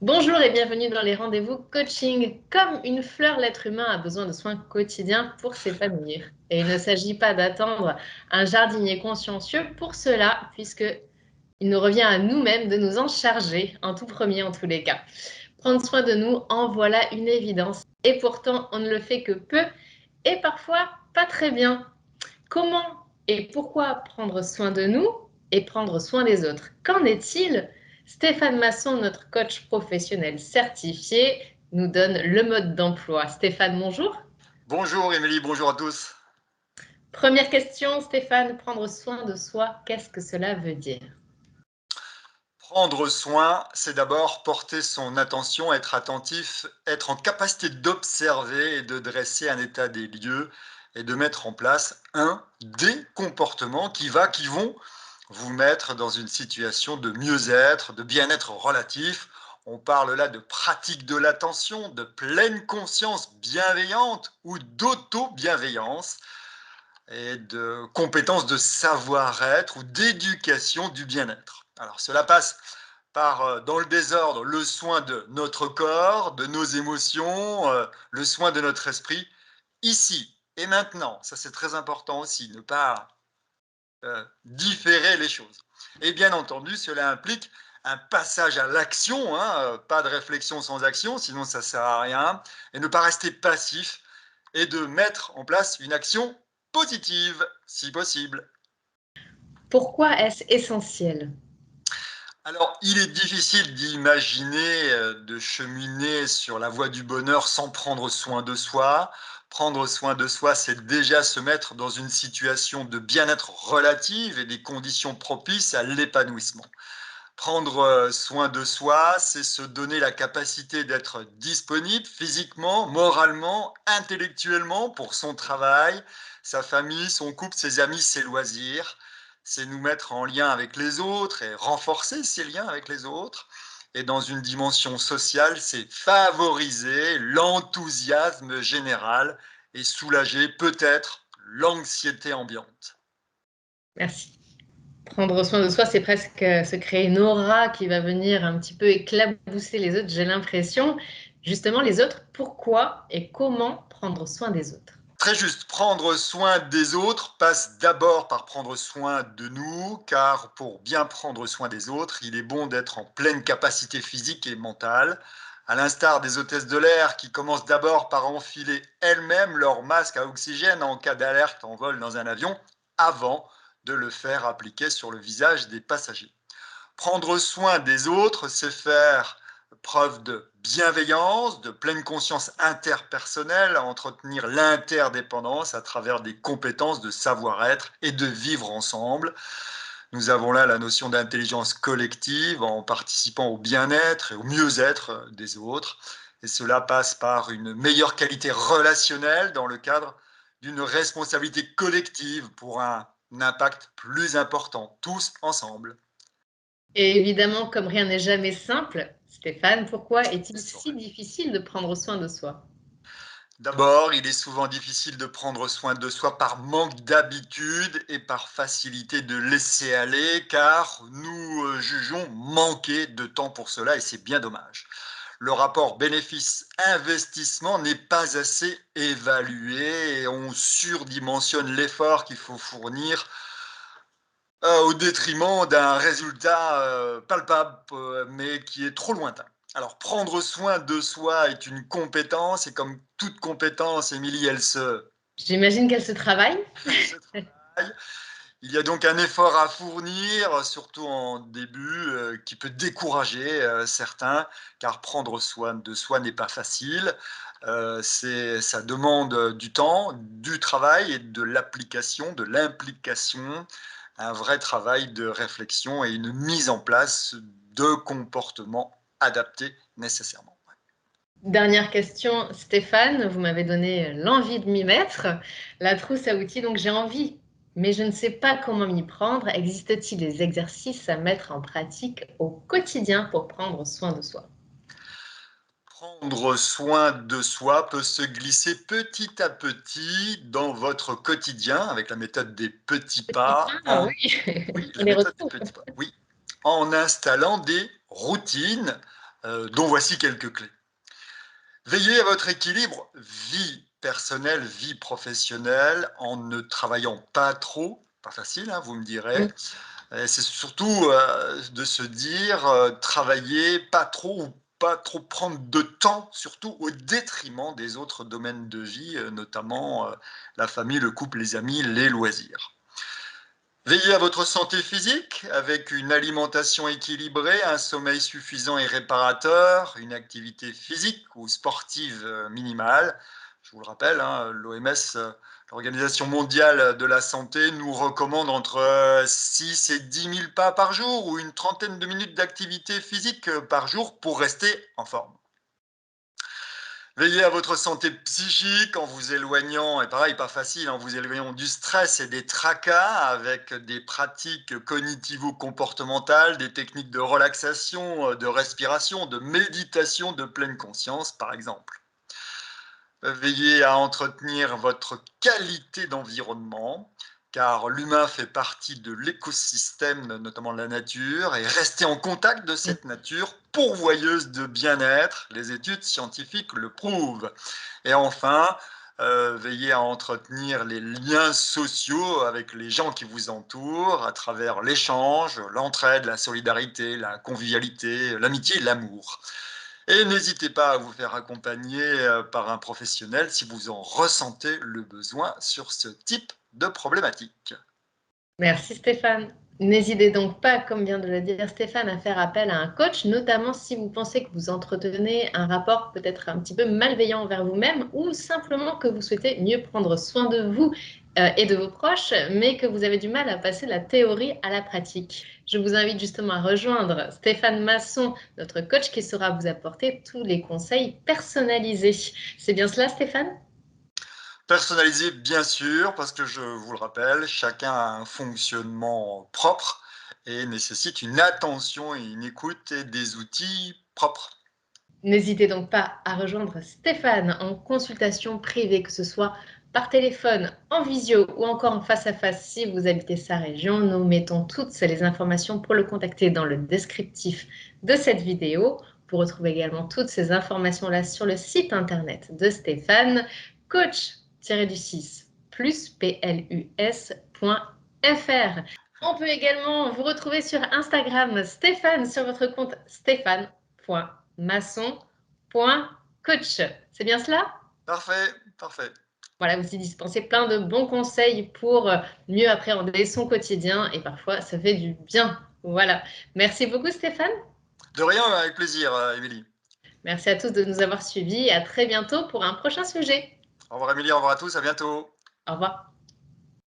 Bonjour et bienvenue dans les rendez-vous coaching. Comme une fleur, l'être humain a besoin de soins quotidiens pour s'épanouir. Et il ne s'agit pas d'attendre un jardinier consciencieux pour cela, puisque il nous revient à nous-mêmes de nous en charger, en tout premier en tous les cas. Prendre soin de nous, en voilà une évidence. Et pourtant, on ne le fait que peu et parfois pas très bien. Comment et pourquoi prendre soin de nous et prendre soin des autres? Qu'en est-il? Stéphane Masson, notre coach professionnel certifié, nous donne le mode d'emploi. Stéphane, bonjour. Bonjour Émilie, bonjour à tous. Première question, Stéphane, prendre soin de soi, qu'est-ce que cela veut dire? Prendre soin, c'est d'abord porter son attention, être attentif, être en capacité d'observer et de dresser un état des lieux et de mettre en place des comportements qui vont vous mettre dans une situation de mieux-être, de bien-être relatif. On parle là de pratique de l'attention, de pleine conscience bienveillante ou d'auto-bienveillance, et de compétences de savoir-être ou d'éducation du bien-être. Alors cela passe par, dans le désordre, le soin de notre corps, de nos émotions, le soin de notre esprit, ici et maintenant. Ça c'est très important aussi, ne pas différer les choses. Et bien entendu, cela implique un passage à l'action, hein, pas de réflexion sans action, sinon ça ne sert à rien, et ne pas rester passif, et de mettre en place une action positive, si possible. Pourquoi est-ce essentiel? Alors, il est difficile d'imaginer de cheminer sur la voie du bonheur sans prendre soin de soi. Prendre soin de soi, c'est déjà se mettre dans une situation de bien-être relative et des conditions propices à l'épanouissement. Prendre soin de soi, c'est se donner la capacité d'être disponible physiquement, moralement, intellectuellement pour son travail, sa famille, son couple, ses amis, ses loisirs. C'est nous mettre en lien avec les autres et renforcer ces liens avec les autres. Et dans une dimension sociale, c'est favoriser l'enthousiasme général et soulager peut-être l'anxiété ambiante. Merci. Prendre soin de soi, c'est presque se créer une aura qui va venir un petit peu éclabousser les autres, j'ai l'impression. Justement, les autres, pourquoi et comment prendre soin des autres? Très juste, prendre soin des autres passe d'abord par prendre soin de nous, car pour bien prendre soin des autres, il est bon d'être en pleine capacité physique et mentale, à l'instar des hôtesses de l'air qui commencent d'abord par enfiler elles-mêmes leur masque à oxygène en cas d'alerte en vol dans un avion, avant de le faire appliquer sur le visage des passagers. Prendre soin des autres, c'est faire preuve de bienveillance, de pleine conscience interpersonnelle, entretenir l'interdépendance à travers des compétences de savoir-être et de vivre ensemble. Nous avons là la notion d'intelligence collective en participant au bien-être et au mieux-être des autres. Et cela passe par une meilleure qualité relationnelle dans le cadre d'une responsabilité collective pour un impact plus important, tous ensemble. Et évidemment, comme rien n'est jamais simple, Stéphane, pourquoi C'est est-il ça. si difficile de prendre soin de soi? D'abord, il est souvent difficile de prendre soin de soi par manque d'habitude et par facilité de laisser aller, car nous jugeons manquer de temps pour cela et c'est bien dommage. Le rapport bénéfice-investissement n'est pas assez évalué et on surdimensionne l'effort qu'il faut fournir au détriment d'un résultat palpable, mais qui est trop lointain. Alors, prendre soin de soi est une compétence, et comme toute compétence, Émilie, J'imagine qu'elle se travaille. elle se travaille. Il y a donc un effort à fournir, surtout en début, qui peut décourager certains, car prendre soin de soi n'est pas facile. Ça demande du temps, du travail et de l'application, de l'implication, un vrai travail de réflexion et une mise en place de comportements adaptés nécessairement. Dernière question, Stéphane, vous m'avez donné l'envie de m'y mettre. La trousse à outils, donc j'ai envie, mais je ne sais pas comment m'y prendre. Existe-t-il des exercices à mettre en pratique au quotidien pour prendre soin de soi? Prendre soin de soi peut se glisser petit à petit dans votre quotidien avec la méthode des petits pas. Ah oui, Oui, on la les méthode des retrouve. petits pas. Oui, en installant des routines dont voici quelques clés. Veillez à votre équilibre vie personnelle, vie professionnelle, en ne travaillant pas trop, pas facile, hein, vous me direz. Mm. C'est surtout de se dire travailler pas trop ou pas trop prendre de temps, surtout au détriment des autres domaines de vie, notamment la famille, le couple, les amis, les loisirs. Veillez à votre santé physique avec une alimentation équilibrée, un sommeil suffisant et réparateur, une activité physique ou sportive minimale. Je vous le rappelle, hein, l'OMS, l'Organisation mondiale de la santé, nous recommande entre 6 et 10 000 pas par jour ou une trentaine de minutes d'activité physique par jour pour rester en forme. Veillez à votre santé psychique en vous éloignant, et pareil, pas facile, en vous éloignant du stress et des tracas avec des pratiques cognitivo-comportementales, des techniques de relaxation, de respiration, de méditation de pleine conscience, par exemple. Veillez à entretenir votre qualité d'environnement, car l'humain fait partie de l'écosystème, notamment de la nature, et restez en contact de cette nature pourvoyeuse de bien-être. Les études scientifiques le prouvent. Et enfin, veillez à entretenir les liens sociaux avec les gens qui vous entourent à travers l'échange, l'entraide, la solidarité, la convivialité, l'amitié et l'amour. Et n'hésitez pas à vous faire accompagner par un professionnel si vous en ressentez le besoin sur ce type de problématique. Merci Stéphane. N'hésitez donc pas, comme vient de le dire Stéphane, à faire appel à un coach, notamment si vous pensez que vous entretenez un rapport peut-être un petit peu malveillant envers vous-même ou simplement que vous souhaitez mieux prendre soin de vous et de vos proches, mais que vous avez du mal à passer de la théorie à la pratique. Je vous invite justement à rejoindre Stéphane Masson, notre coach qui saura vous apporter tous les conseils personnalisés. C'est bien cela, Stéphane? Personnalisé, bien sûr, parce que je vous le rappelle, chacun a un fonctionnement propre et nécessite une attention et une écoute et des outils propres. N'hésitez donc pas à rejoindre Stéphane en consultation privée, que ce soit par téléphone, en visio ou encore en face à face si vous habitez sa région. Nous mettons toutes les informations pour le contacter dans le descriptif de cette vidéo. Vous retrouvez également toutes ces informations-là sur le site internet de Stéphane, coach-du-6 plus.plus.fr. On peut également vous retrouver sur Instagram, Stéphane, sur votre compte stéphane.masson.coach. C'est bien cela? Parfait, parfait. Voilà, vous y dispensez plein de bons conseils pour mieux appréhender son quotidien et parfois ça fait du bien. Voilà. Merci beaucoup Stéphane. De rien, avec plaisir, Émilie. Merci à tous de nous avoir suivis et à très bientôt pour un prochain sujet. Au revoir, Émilie, au revoir à tous, à bientôt. Au revoir.